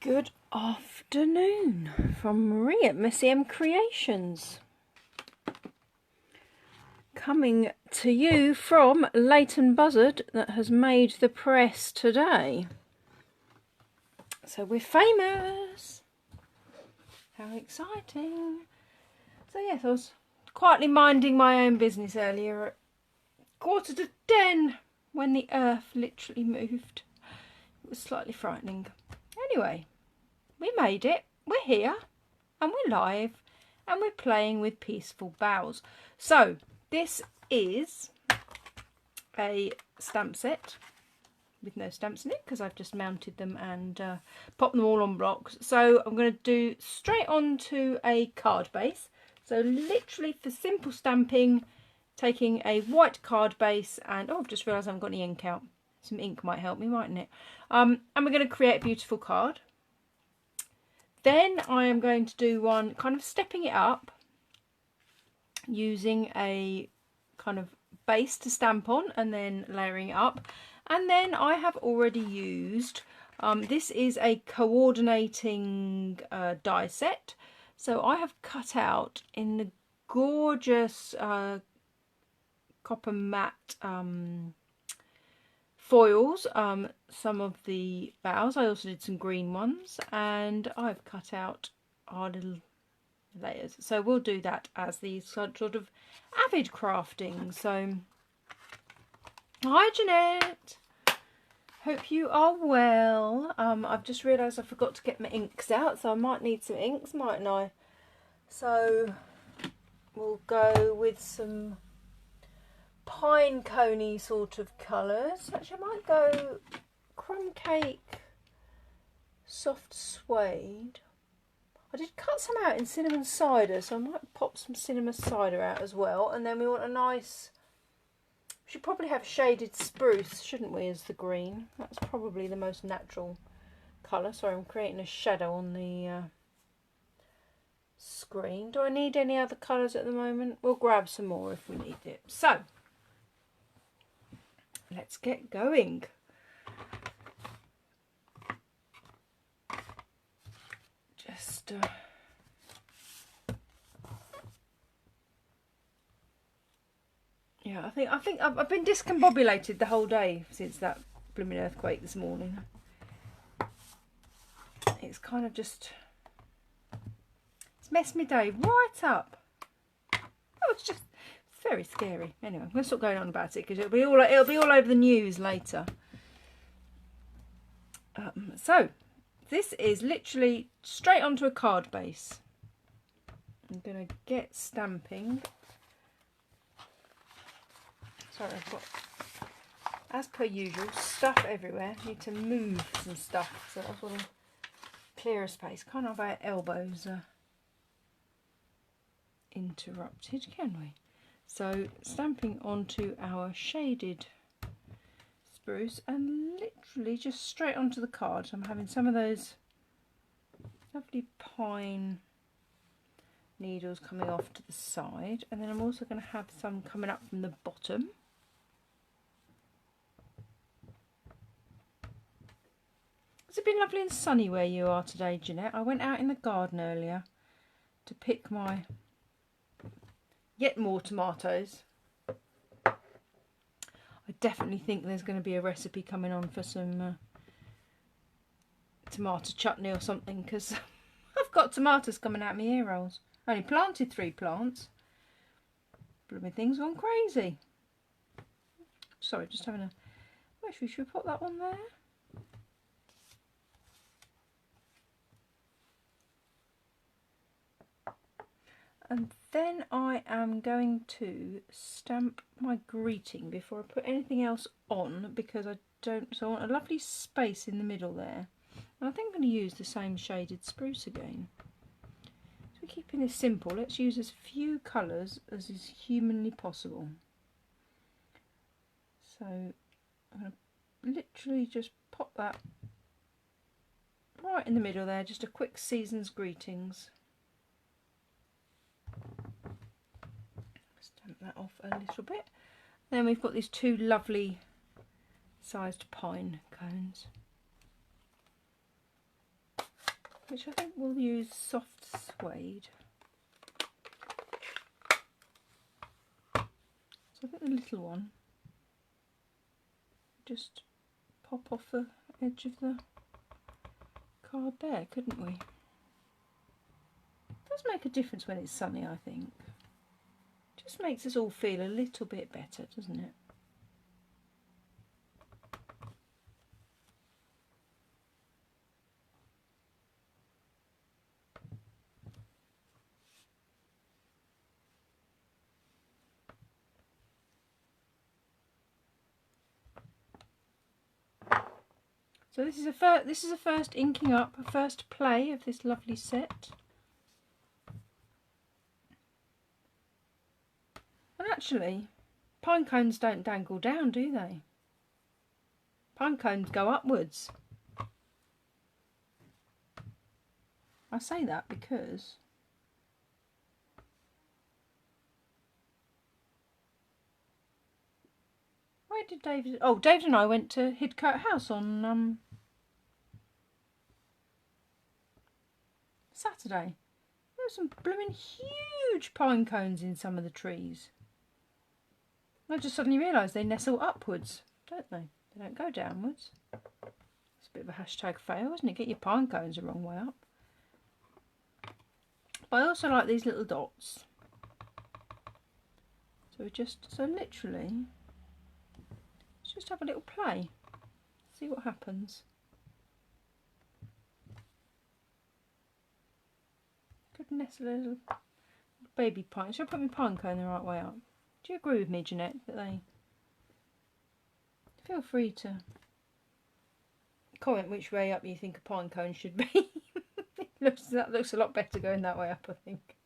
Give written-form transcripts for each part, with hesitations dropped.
Good afternoon from Marie at Missy M Creations. Coming to you from Leighton Buzzard that has made the press today. So we're famous. How exciting. So yes, I was quietly minding my own business earlier at 9:45 when the earth literally moved. It was slightly frightening. Anyway, we made it. We're here and we're live and we're playing with Peaceful Boughs. So this is a stamp set with no stamps in it because I've just mounted them and popped them all on blocks. So I'm going to do straight onto a card base. So literally for simple stamping, taking a white card base and I've just realised I haven't got any ink out. Some ink might help me, mightn't it? And we're going to create a beautiful card. Then I am going to do one kind of stepping it up using a kind of base to stamp on and then layering it up. And then I have already used, this is a coordinating die set. So I have cut out in the gorgeous copper matte foils some of the boughs. I also did some green ones and I've cut out our little layers. So we'll do that as these sort of avid crafting. So hi Jeanette, hope you are well. I've just realised I forgot to get my inks out, so I might need some inks, mightn't I? So we'll go with some pine coney sort of colours. Actually, I might go crumb cake soft suede. I did cut some out in cinnamon cider, so I might pop some cinnamon cider out as well. And then we want a nice, we should probably have shaded spruce, shouldn't we, as the green? That's probably the most natural colour. Sorry, I'm creating a shadow on the screen. Do I need any other colours at the moment? We'll grab some more if we need it. So let's get going. Just yeah, I think I've been discombobulated the whole day since that blooming earthquake this morning. It's kind of just, it's messed me day right up. Oh, it's just very scary. Anyway, I'm going to stop going on about it because it'll be all over the news later. So this is literally straight onto a card base. I'm going to get stamping. Sorry, I've got, as per usual, stuff everywhere. I need to move some stuff, so I've got to clear a space. Can't have our elbows interrupted, can we? So stamping onto our shaded spruce and literally just straight onto the card. So I'm having some of those lovely pine needles coming off to the side, and then I'm also going to have some coming up from the bottom. Has it been lovely and sunny where you are today, Jeanette? I went out in the garden earlier to pick my yet more tomatoes. I definitely think there's going to be a recipe coming on for some tomato chutney or something, because I've got tomatoes coming out of my ear rolls. I only planted 3 plants. Blooming thing's gone crazy. Sorry, just having a... Actually, should we put that one there? And then I am going to stamp my greeting before I put anything else on, because I don't, so I want a lovely space in the middle there. And I think I'm going to use the same shaded spruce again. So we're keeping this simple. Let's use as few colours as is humanly possible. So I'm going to literally just pop that right in the middle there, just a quick season's greetings. Stamp that off a little bit. Then we've got these 2 lovely sized pine cones. which I think we'll use soft suede. So I think the little one, just pop off the edge of the card there, couldn't we? It does make a difference when it's sunny, I think. Just makes us all feel a little bit better, doesn't it? So this is a first inking up, a first play of this lovely set. And actually, pine cones don't dangle down, do they? Pine cones go upwards. I say that because where did David... Oh, David and I went to Hidcote House on Saturday. There were some blooming huge pine cones in some of the trees. I just suddenly realised they nestle upwards, don't they? They don't go downwards. It's a bit of a hashtag fail, isn't it? Get your pine cones the wrong way up. But I also like these little dots. So literally, let's just have a little play. See what happens. Could nestle a little baby pine. Should I put my pine cone the right way up? Do you agree with me, Jeanette, that they... Feel free to comment which way up you think a pine cone should be. That looks a lot better going that way up, I think.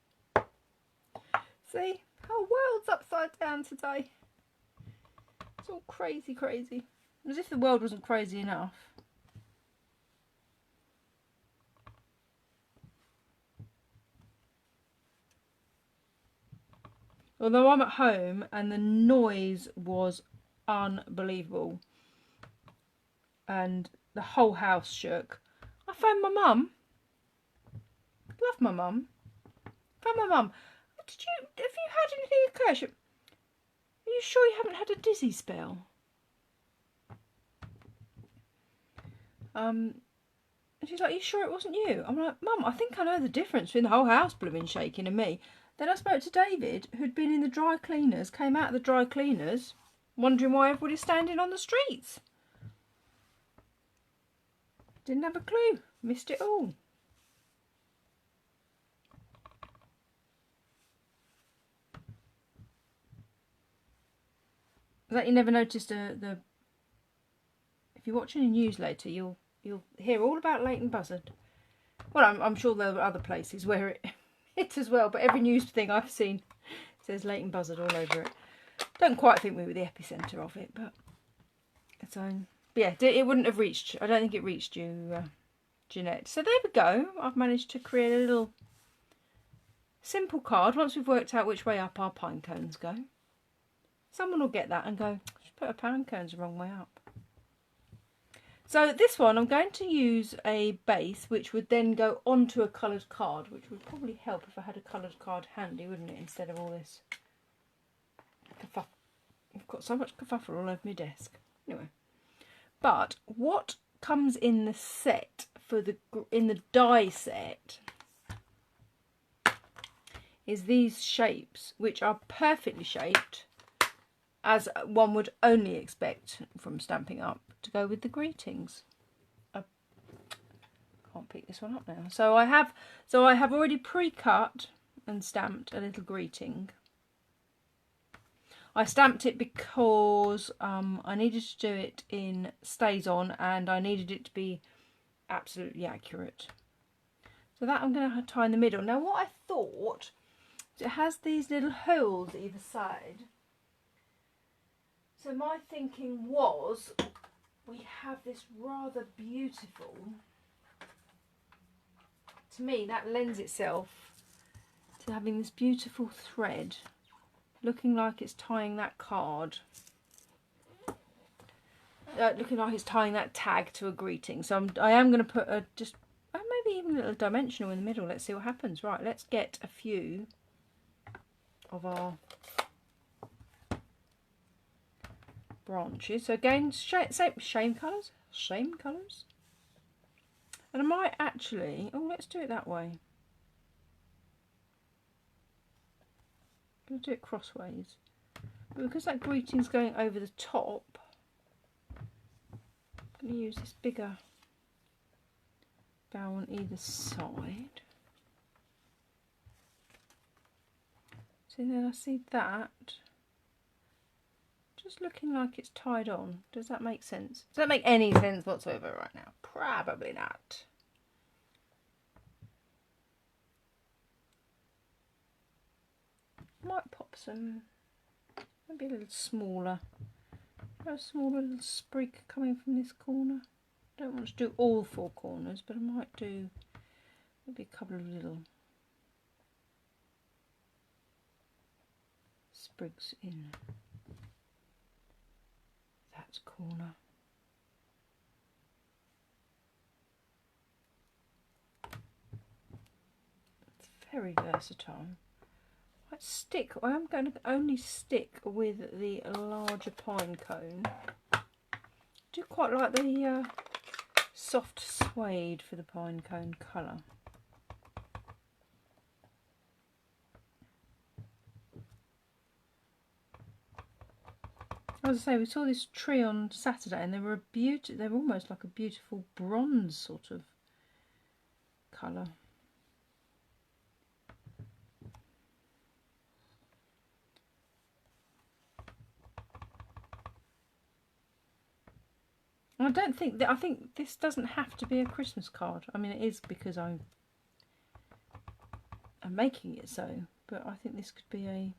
See? Whole world's upside down today. It's all crazy, crazy. As if the world wasn't crazy enough. Although I'm at home and the noise was unbelievable and the whole house shook, I phoned my mum. Love my mum. Phoned my mum. Have you had anything occur? Are you sure you haven't had a dizzy spell? And she's like, are you sure it wasn't you? I'm like, Mum, I think I know the difference between the whole house blooming shaking and me. Then I spoke to David, who'd been in the dry cleaners, came out of the dry cleaners, wondering why everybody's standing on the streets. Didn't have a clue. Missed it all. Like you never noticed if you're watching a news later, you'll hear all about Leighton Buzzard. Well, I'm sure there are other places where it hit as well, but every news thing I've seen says Leighton Buzzard all over it. Don't quite think we were the epicentre of it, but so yeah, it wouldn't have reached. I don't think it reached you, Jeanette. So there we go. I've managed to create a little simple card. Once we've worked out which way up our pine cones go, someone will get that and go, "She put her pine cones the wrong way up." So this one, I'm going to use a base which would then go onto a coloured card, which would probably help if I had a coloured card handy, wouldn't it, instead of all this kerfuffle. I've got so much kerfuffle all over my desk. Anyway, but what comes in the set in the die set is these shapes, which are perfectly shaped, as one would only expect from Stampin' Up, to go with the greetings. I can't pick this one up now. So I have already pre-cut and stamped a little greeting. I stamped it because I needed to do it in Stays On and I needed it to be absolutely accurate. So that I'm going to tie in the middle. Now what I thought, it has these little holes either side. So my thinking was, we have this rather beautiful, to me that lends itself to having this beautiful thread looking like it's tying that card, looking like it's tying that tag to a greeting. So I am going to put maybe maybe even a little dimensional in the middle. Let's see what happens. Right, let's get a few of our branches. So again, same colours. And I might actually, oh, let's do it that way. I'm going to do it crossways. But because that greeting's going over the top, I'm going to use this bigger bow on either side. So then I see that just looking like it's tied on. Does that make sense? Does that make any sense whatsoever right now? Probably not. Might pop some, maybe a little smaller. A smaller little sprig coming from this corner. Don't want to do all four corners, but I might do maybe a couple of little sprigs in that corner. It's very versatile. I'm going to only stick with the larger pine cone. I do quite like the soft suede for the pine cone colour. As I say, we saw this tree on Saturday, and they were they were almost like a beautiful bronze sort of colour. I don't think that. I think this doesn't have to be a Christmas card. I mean, it is because I'm making it so, but I think this could be a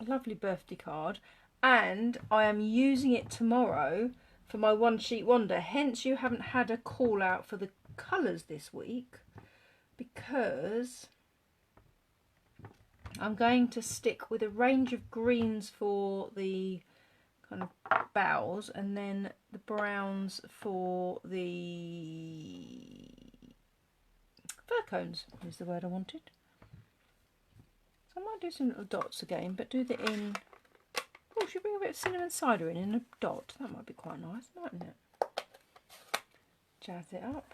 lovely birthday card, and I am using it tomorrow for my one sheet wonder. Hence, you haven't had a call out for the colours this week, because I'm going to stick with a range of greens for the kind of boughs, and then the browns for the fir cones is the word I wanted. So I might do some little dots again, but do the in. Oh, should we bring a bit of cinnamon cider in a dot? That might be quite nice, mightn't it? Jazz it up.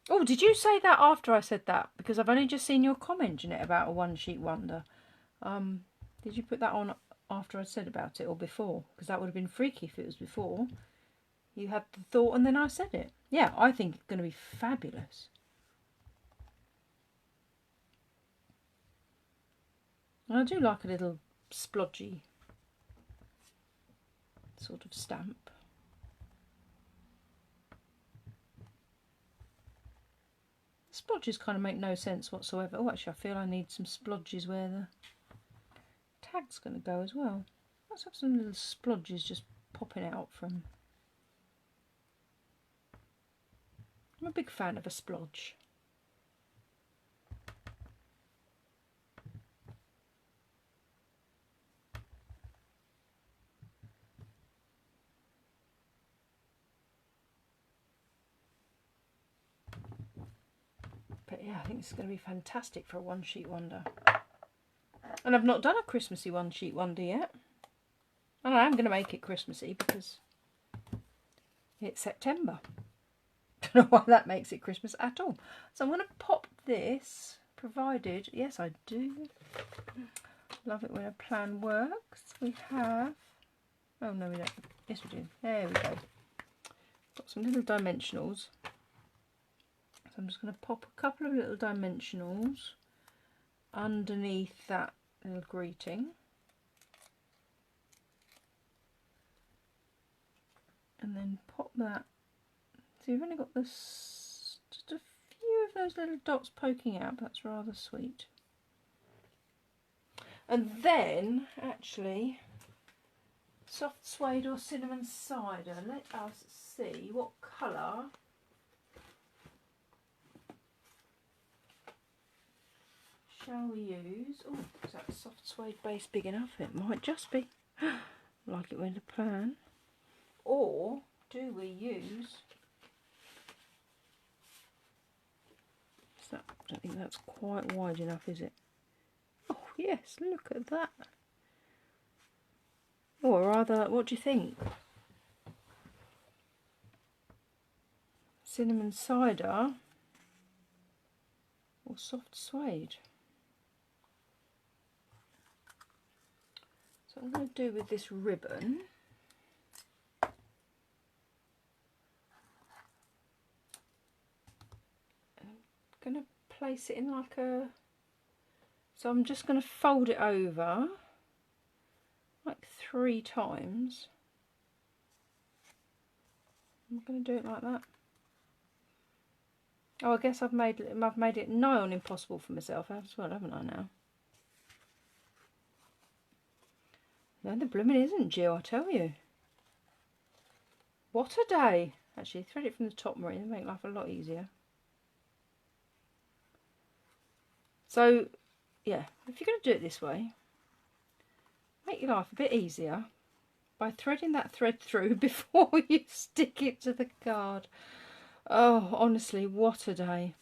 Oh, did you say that after I said that? Because I've only just seen your comment, Jeanette, about a one sheet wonder. Did you put that on after I said about it or before? Because that would have been freaky if it was before. You had the thought and then I said it. Yeah, I think it's going to be fabulous. And I do like a little splodgy sort of stamp. Splodges kind of make no sense whatsoever. Oh, actually, I feel I need some splodges where the tag's going to go as well. Let's have some little splodges just popping out from. I'm a big fan of a splodge. But yeah, I think this is going to be fantastic for a one sheet wonder. And I've not done a Christmassy one sheet wonder yet. And I am going to make it Christmassy because it's September. Don't know why that makes it Christmas at all. So I'm going to pop this, provided, yes I do. Love it when a plan works. We have, oh no we don't, yes we do. There we go. Got some little dimensionals. So I'm just going to pop a couple of little dimensionals underneath that little greeting. And then pop that. So you've only got this, just a few of those little dots poking out. That's rather sweet. And then, actually, soft suede or cinnamon cider. Let us see what colour shall we use... Oh, is that soft suede base big enough? It might just be. Like it went to plan. Or do we use... I don't think that's quite wide enough, is it? Oh, yes, look at that. Or rather, what do you think? Cinnamon cider or soft suede? So what I'm going to do with this ribbon, I'm going to place it in like a... So I'm just going to fold it over like 3 times. I'm going to do it like that. Oh, I guess I've made it nigh on impossible for myself as well, haven't I now? No, the blooming isn't, Jill, I tell you. What a day! Actually, thread it from the top, Marie, and make life a lot easier. So, yeah, if you're going to do it this way, make your life a bit easier by threading that thread through before you stick it to the card. Oh, honestly, what a day.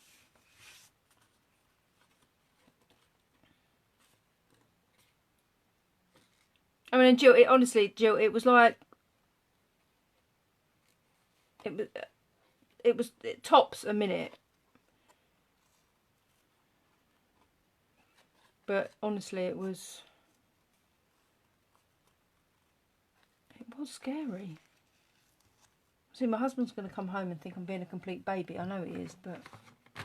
I mean, Jill, honestly, Jill, it was like... It tops a minute. But honestly, it was scary. See, my husband's going to come home and think I'm being a complete baby. I know he is, but I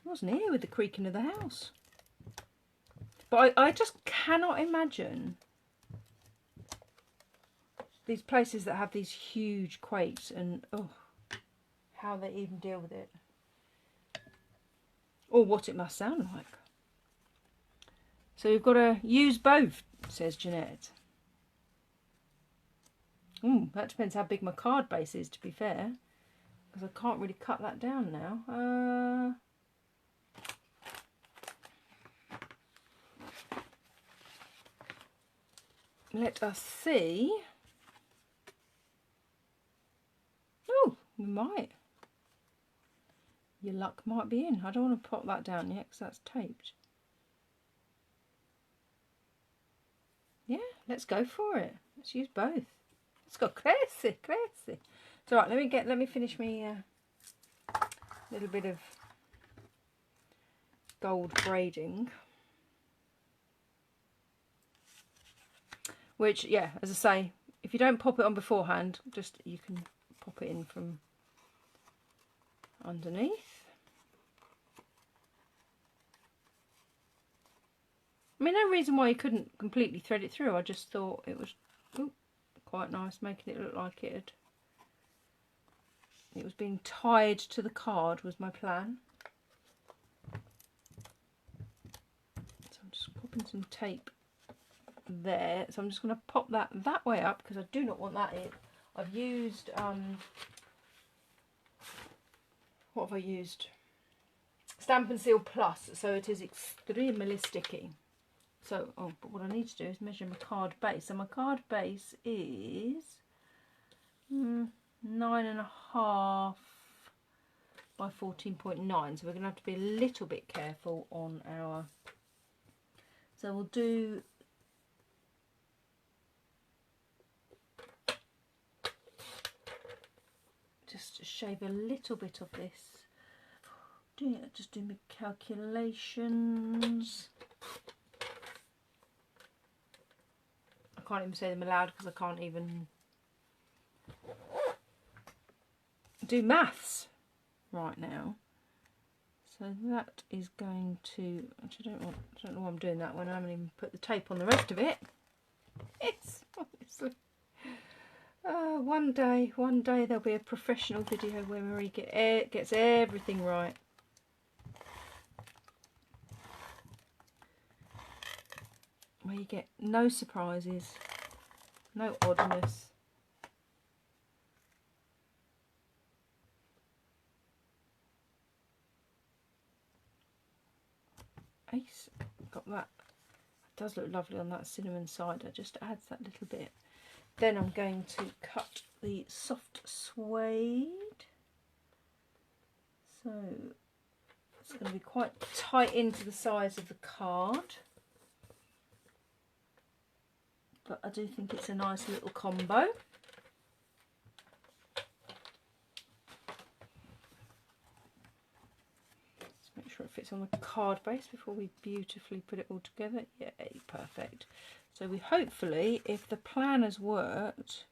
wasn't here with the creaking of the house. But I just cannot imagine these places that have these huge quakes and how they even deal with it. Or what it must sound like. So you've got to use both, says Jeanette. That depends how big my card base is, to be fair. Because I can't really cut that down now. Let us see. Oh, we might. Your luck might be in. I don't want to pop that down yet because that's taped. Yeah, let's go for it. Let's use both. Let's go crazy. So right, let me finish me little bit of gold braiding. Which, yeah, as I say, if you don't pop it on beforehand, you can pop it in from underneath. I mean, no reason why you couldn't completely thread it through. I just thought it was quite nice, making it look like it was being tied to the card was my plan. So I'm just popping some tape there. So I'm just going to pop that way up because I do not want that in. I've used what have I used? Stampin' Seal Plus, so it is extremely sticky. So, but what I need to do is measure my card base. So my card base is 9.5 by 14.9. So we're going to have to be a little bit careful on our... So we'll do... Just shave a little bit of this. Just do my calculations. I can't even say them aloud because I can't even do maths right now. So that is going to... Actually, I don't know why I'm doing that when I haven't even put the tape on the rest of it. It's obviously... one day there'll be a professional video where Marie gets everything right. Where you get no surprises, no oddness. Ace. Got that. It does look lovely on that cinnamon cider. Just adds that little bit. Then I'm going to cut the soft suede. So it's going to be quite tight into the size of the card. But I do think it's a nice little combo. Make sure it fits on the card base before we beautifully put it all together. Yay, perfect. So we hopefully, if the plan has worked,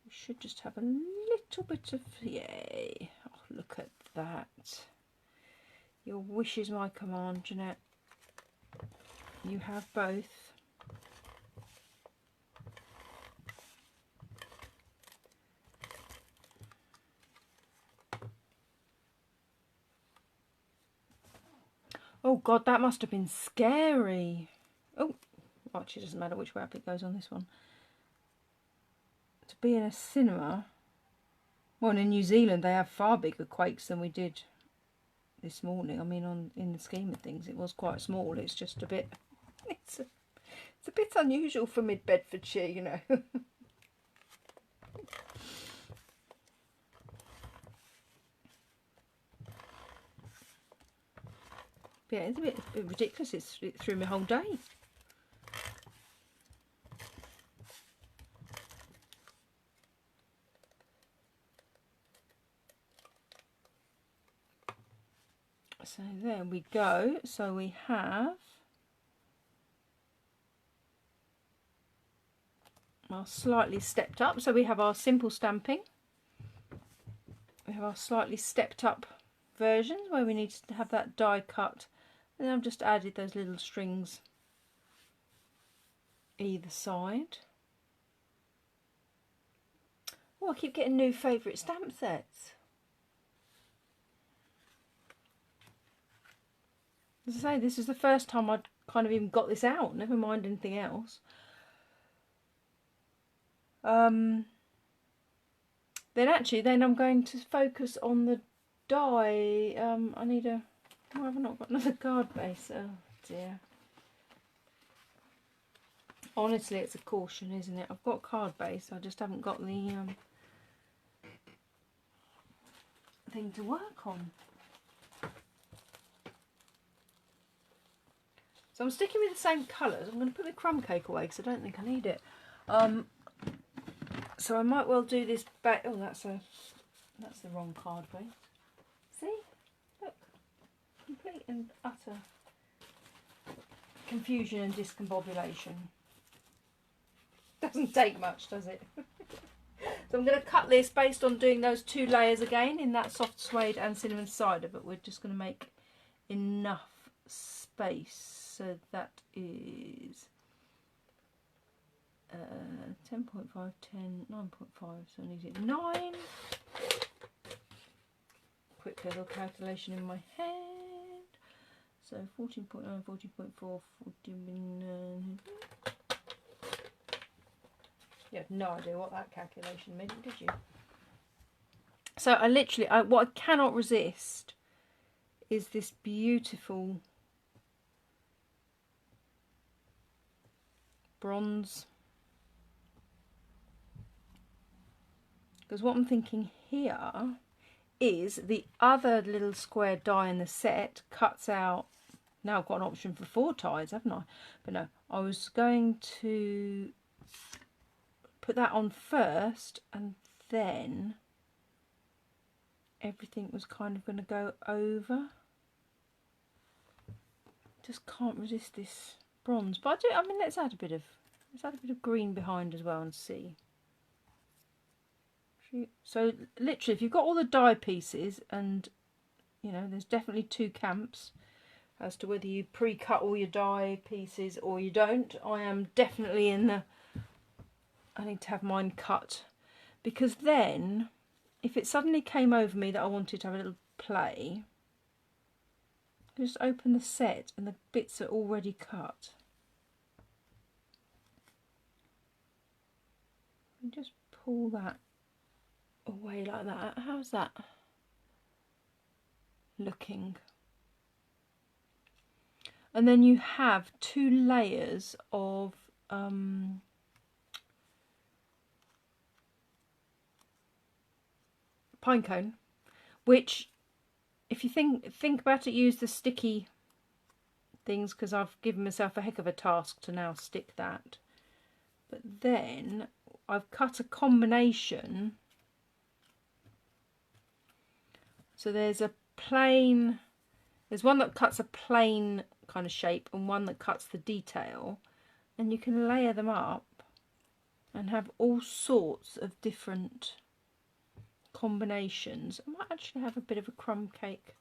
we should just have a little bit of, yay. Oh, look at that. Your wish is my command, Jeanette. You have both. Oh God, that must have been scary. Oh, actually it doesn't matter which way up it goes on this one. To be in a cinema, well, in New Zealand they have far bigger quakes than we did this morning. I mean, in the scheme of things, it was quite small. It's just a bit, it's a bit unusual for mid-Bedfordshire, you know. Yeah, it's a bit ridiculous. It threw me whole day. So there we go. So we have our slightly stepped up. So we have our simple stamping. We have our slightly stepped up versions where we need to have that die cut. And then I've just added those little strings either side. Oh, I keep getting new favourite stamp sets. As I say, this is the first time I'd kind of even got this out, never mind anything else. Then I'm going to focus on the die. I need a... Why have I not got another card base? Oh dear. Honestly, it's a caution, isn't it? I've got card base, I just haven't got the thing to work on. So I'm sticking with the same colours. I'm going to put the crumb cake away because I don't think I need it. So I might well do this back. Oh, that's the wrong card base. See? Look. Complete and utter confusion and discombobulation. Doesn't take much, does it? So I'm going to cut this based on doing those 2 layers again in that soft suede and cinnamon cider, but we're just going to make enough space. So that is 10.5, 10, 9.5, so I need it 9. Quick little calculation in my head. So 14.9, 14.4, 14. You had no idea what that calculation meant, did you? So I literally, what I cannot resist is this beautiful bronze. Because what I'm thinking here is the other little square die in the set cuts out. Now I've got an option for 4 ties, haven't I? But no, I was going to put that on first and then everything was kind of going to go over. Just can't resist this bronze. But I mean, let's add a bit of green behind as well and see. So literally, if you've got all the die pieces, and you know, there's definitely 2 camps as to whether you pre-cut all your die pieces or you don't. I am definitely in the I need to have mine cut, because then if it suddenly came over me that I wanted to have a little play, just open the set and the bits are already cut. And just pull that away like that. How's that looking? and then you have 2 layers of pine cone, which, if you think about it, use the sticky things, because I've given myself a heck of a task to now stick that. But then I've cut a combination. So there's one that cuts a plain kind of shape and one that cuts the detail, and you can layer them up and have all sorts of different combinations. I might actually have a bit of a crumb cake.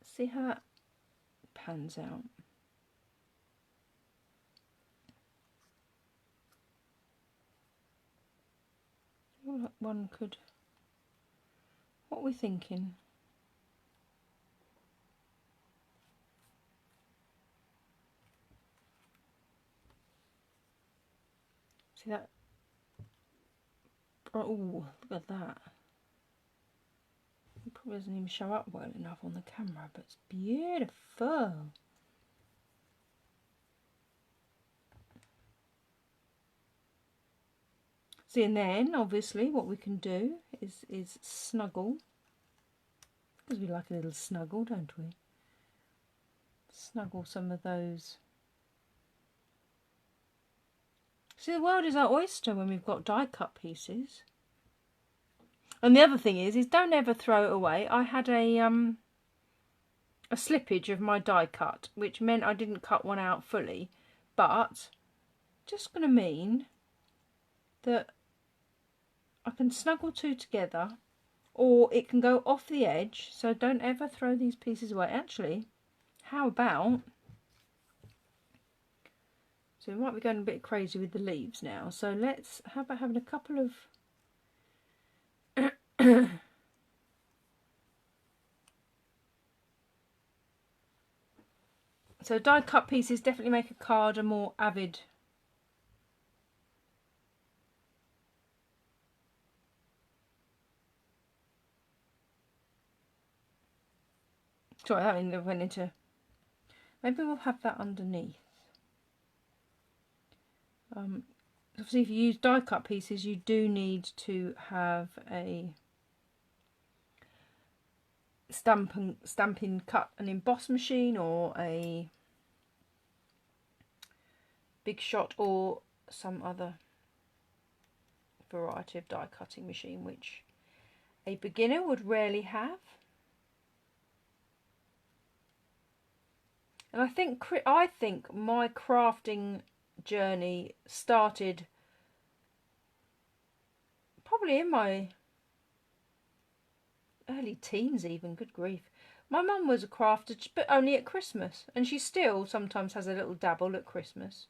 See how that pans out. One could. What are we thinking? See that? Oh, look at that. It probably doesn't even show up well enough on the camera, but it's beautiful. See, and then obviously what we can do is snuggle, because we like a little snuggle, don't we? Snuggle some of those. See, the world is our oyster when we've got die cut pieces. And the other thing is don't ever throw it away. I had a slippage of my die cut, which meant I didn't cut one out fully, but just going to mean that I can snuggle 2 together, or it can go off the edge, so don't ever throw these pieces away. Actually, how about, so we might be going a bit crazy with the leaves now, so how about having a couple of so die cut pieces definitely make a card a more avid. Sorry, that went into. Maybe we'll have that underneath. Obviously, if you use die cut pieces, you do need to have a Stampin cut and emboss machine, or a Big Shot, or some other variety of die cutting machine, which a beginner would rarely have. And I think my crafting journey started probably in my early teens even, good grief. My mum was a crafter, but only at Christmas, and she still sometimes has a little dabble at Christmas,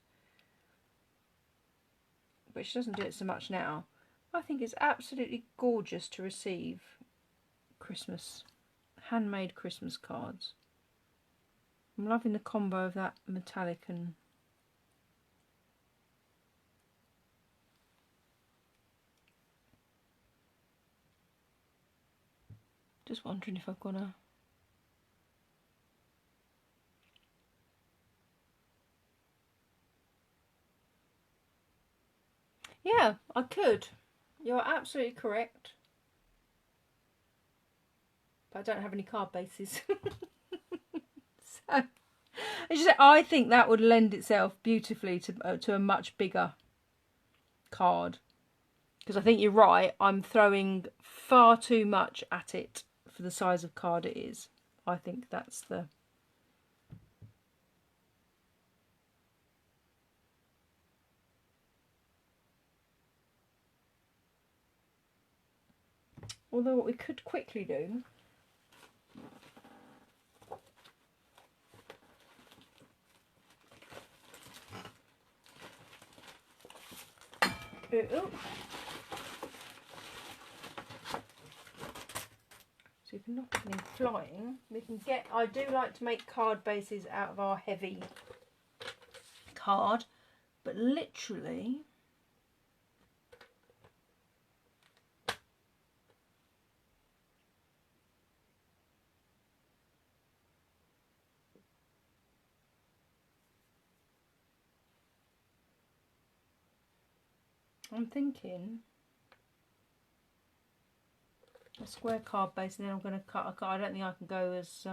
but she doesn't do it so much now. I think it's absolutely gorgeous to receive handmade Christmas cards. I'm loving the combo of that metallic and just wondering if I've got a yeah, I could. You're absolutely correct. But I don't have any card bases. So, I think that would lend itself beautifully to a much bigger card. Because I think you're right, I'm throwing far too much at it for the size of card it is. I think that's the... Although what we could quickly do so if we're not getting flying, we can get, I do like to make card bases out of our heavy card, but literally I'm thinking a square card base, and then I'm going to cut a card. I don't think I can go as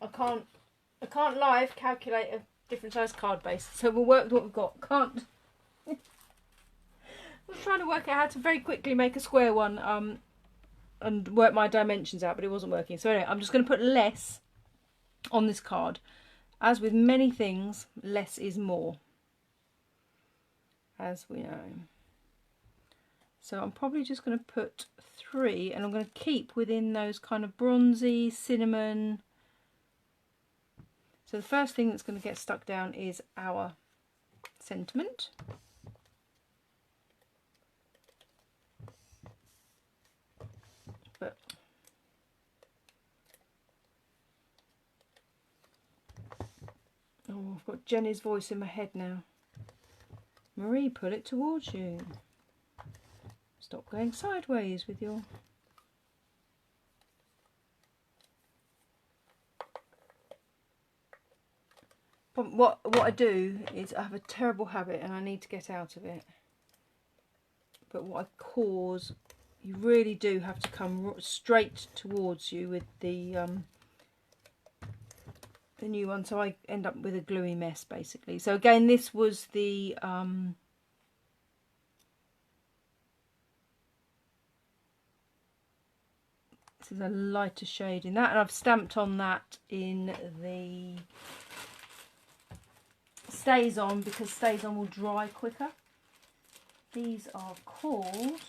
I can't live calculate a different size card base, so we'll work with what we've got. Can't. I was trying to work out how to very quickly make a square one and work my dimensions out, but it wasn't working. So anyway, I'm just going to put less on this card. As with many things, less is more, as we know. So I'm probably just going to put 3, and I'm going to keep within those kind of bronzy, cinnamon. So the first thing that's going to get stuck down is our sentiment. But oh, I've got Jenny's voice in my head now. Marie, pull it towards you. Stop going sideways with your... But what I do is I have a terrible habit and I need to get out of it. But what I cause, you really do have to come straight towards you with the new one. So I end up with a gluey mess basically. So again, this was the this is a lighter shade in that, and I've stamped on that in the Stays On, because Stays On will dry quicker. These are called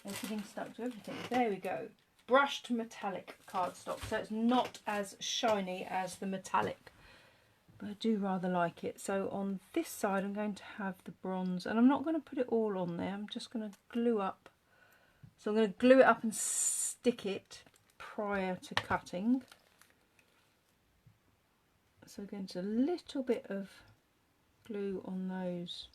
everything stuck to everything. There we go. Brushed metallic cardstock. So it's not as shiny as the metallic, but I do rather like it. So on this side I'm going to have the bronze, and I'm not going to put it all on there. I'm just going to glue up. So I'm going to glue it up and stick it prior to cutting. So again, just a little bit of glue on those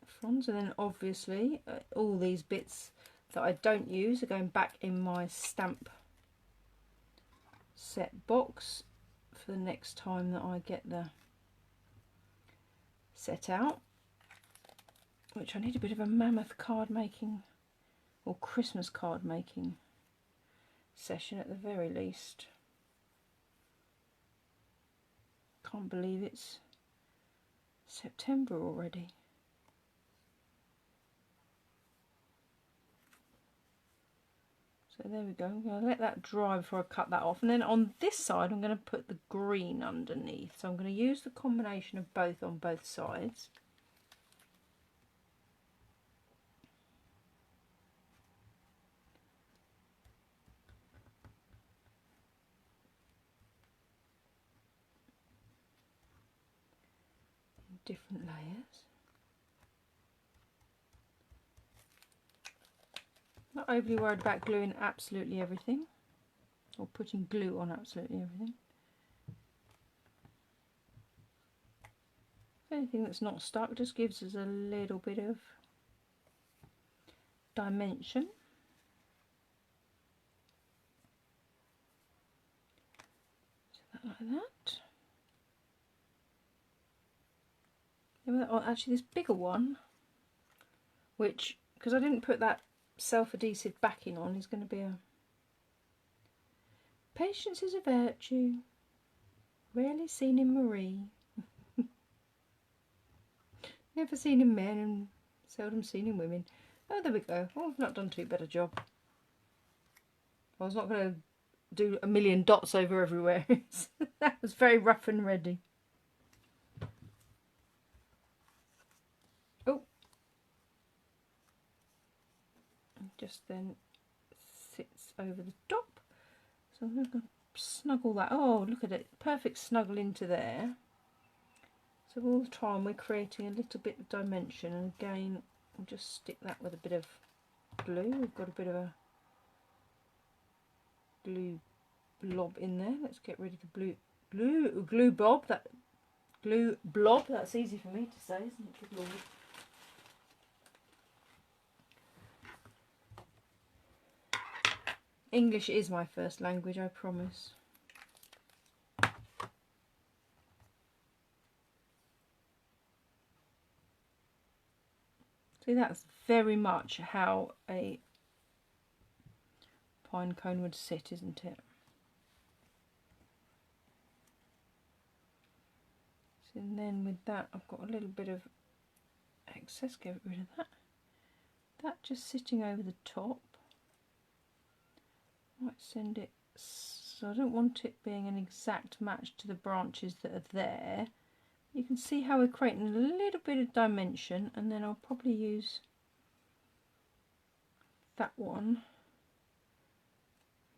fronds, and then obviously all these bits that I don't use are going back in my stamp set box for the next time that I get the set out, which I need a bit of a mammoth card making or Christmas card making session at the very least. Can't believe it's September already. So there we go. I'm going to let that dry before I cut that off, and then on this side I'm going to put the green underneath. So I'm going to use the combination of both on both sides. Different layers. Not overly worried about gluing absolutely everything, or putting glue on absolutely everything. Anything that's not stuck just gives us a little bit of dimension. So that like that. Oh, actually this bigger one, which, because I didn't put that self-adhesive backing on, is going to be a patience is a virtue, rarely seen in Marie, never seen in men and seldom seen in women. Oh, there we go. Oh, I've not done too bad a job. I was not going to do a million dots over everywhere. That was very rough and ready. Oh, just then sits over the top. So I'm going to snuggle that. Oh, look at it. Perfect snuggle into there. So all the time we're creating a little bit of dimension, and again I'll just stick that with a bit of glue. We've got a bit of a glue blob in there. Let's get rid of the glue blob. That glue blob. That's easy for me to say, isn't it? Good Lord. English is my first language, I promise. See, that's very much how a pine cone would sit, isn't it? So, and then with that, I've got a little bit of excess. Get rid of that. That just sitting over the top. Might send it, so I don't want it being an exact match to the branches that are there. You can see how we're creating a little bit of dimension, and then I'll probably use that one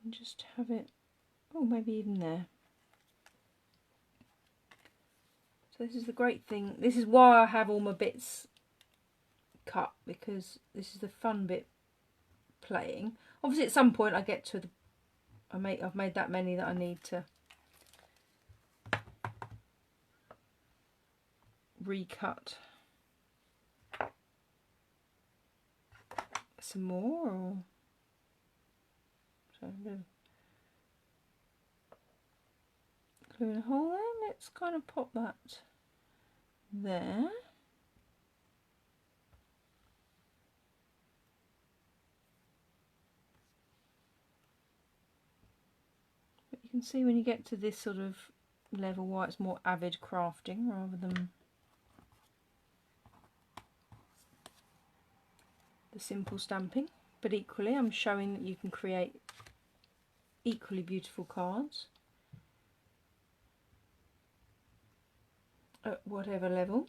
and just have it, oh, maybe even there. So this is the great thing, this is why I have all my bits cut, because this is the fun bit, playing. Obviously at some point I get to the, I've made that many that I need to recut some more, or so a bit of glue in a hole there. Let's kind of pop that there. But you can see when you get to this sort of level why it's more avid crafting rather than the simple stamping. But equally I'm showing that you can create equally beautiful cards at whatever level.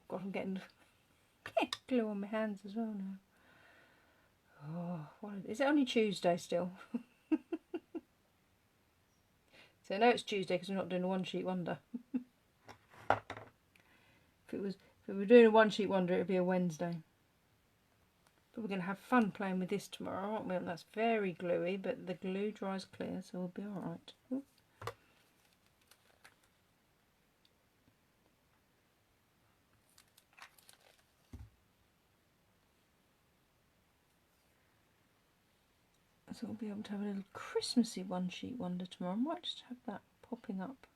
God, I'm getting glue on my hands as well now. Oh, what is it? Only Tuesday still? So I know it's Tuesday because we're not doing a one sheet wonder. If we were doing a one sheet wonder, it would be a Wednesday. But we're going to have fun playing with this tomorrow, aren't we? And that's very gluey, but the glue dries clear, so we'll be all right. Ooh. So we'll be able to have a little Christmassy one sheet wonder tomorrow. I might just have that popping up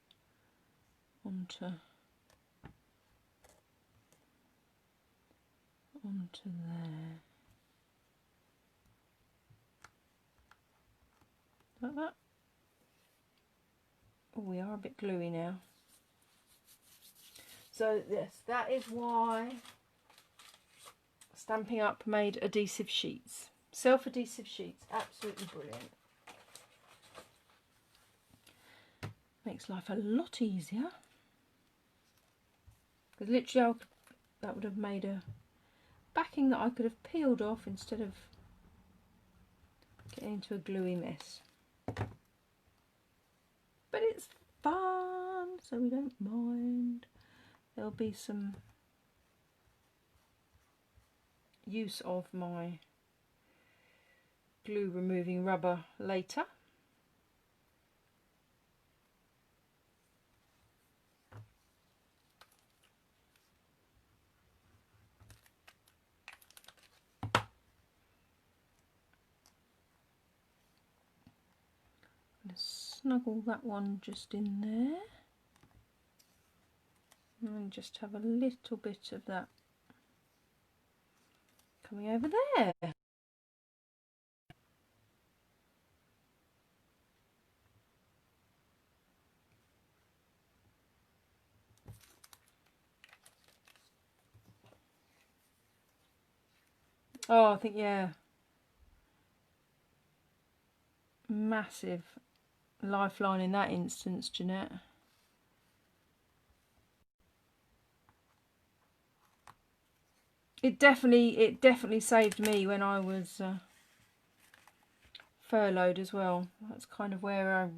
onto there. Like that. Oh, we are a bit gluey now. So yes, that is why Stampin' Up made adhesive sheets. Self-adhesive sheets, absolutely brilliant. Makes life a lot easier. Because literally that would have made a backing that I could have peeled off instead of getting into a gluey mess. But it's fun, so we don't mind. There'll be some use of my glue removing rubber later. I'm going to snuggle that one just in there. And just have a little bit of that coming over there. Oh, I think, yeah, massive lifeline in that instance, Jeanette. It definitely saved me when I was furloughed as well. That's kind of where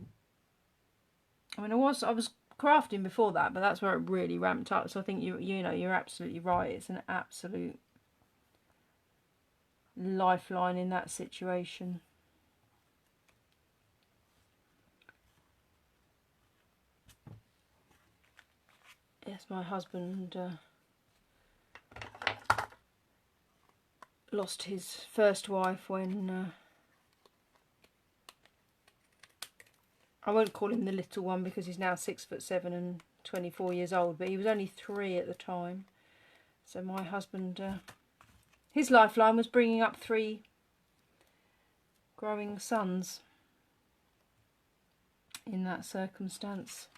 I mean, I was crafting before that, but that's where it really ramped up. So I think you know, you're absolutely right. It's an absolute lifeline in that situation. Yes, my husband lost his first wife when I won't call him the little one because he's now 6'7" and 24 years old, but he was only 3 at the time. So my husband, his lifeline was bringing up 3 growing sons in that circumstance.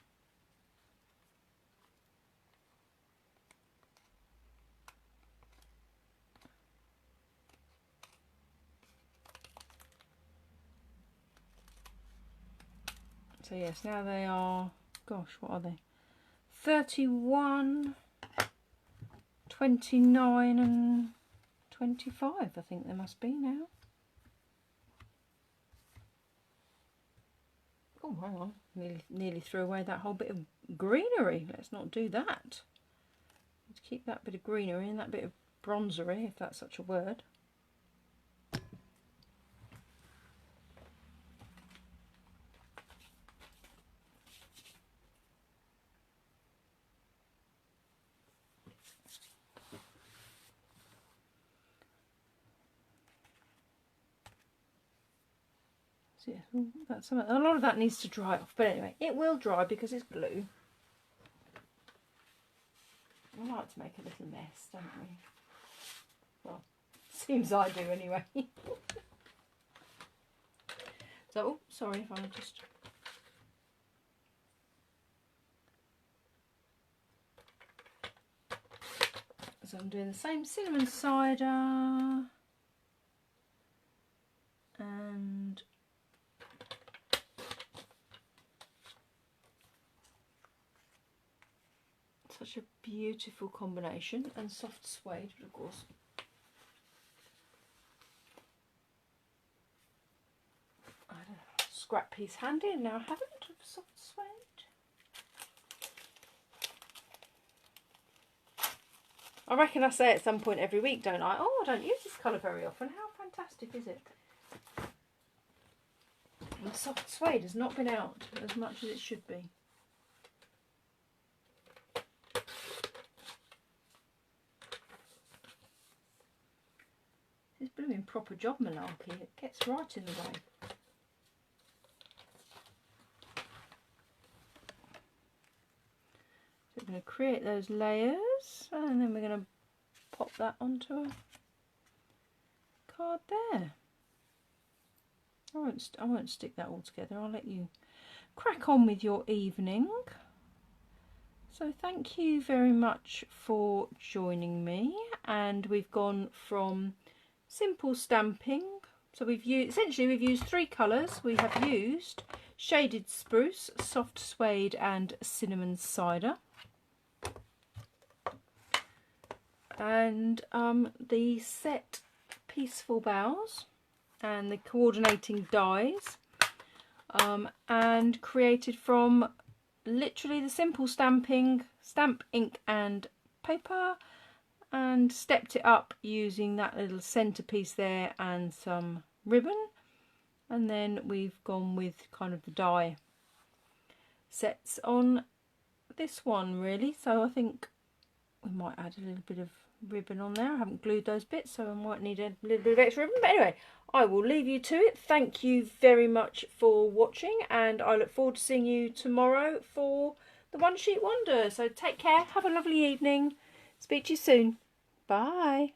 So yes, now they are, gosh, what are they? 31, 29 and 25, I think they must be now. Oh, hang on, nearly threw away that whole bit of greenery. Let's not do that. Let's keep that bit of greenery and that bit of bronzery, if that's such a word. So yeah, that's a lot of that needs to dry off, but anyway, it will dry because it's glue. We like to make a little mess, don't we? Well, seems I do anyway. So, oh, sorry if I just... So I'm doing the same cinnamon cider and such a beautiful combination, and soft suede, of course. I had a scrap piece handy and now I have it of soft suede. I reckon I say at some point every week, don't I? Oh, I don't use this colour very often. How fantastic is it? And soft suede has not been out as much as it should be. This blooming proper job malarkey. It gets right in the way. So we're going to create those layers and then we're going to pop that onto a card there. I won't stick that all together. I'll let you crack on with your evening. So thank you very much for joining me, and we've gone from simple stamping. So we've used 3 colours. We have used Shaded Spruce, Soft Suede and Cinnamon Cider. And the set Peaceful Boughs and the coordinating dies, and created from literally the simple stamping, stamp, ink and paper, and stepped it up using that little centerpiece there and some ribbon, and then we've gone with kind of the die sets on this one really. So I think we might add a little bit of ribbon on there. I haven't glued those bits, so I might need a little bit of extra ribbon, but anyway, I will leave you to it. Thank you very much for watching, and I look forward to seeing you tomorrow for the One Sheet Wonder. So take care, have a lovely evening, speak to you soon, bye.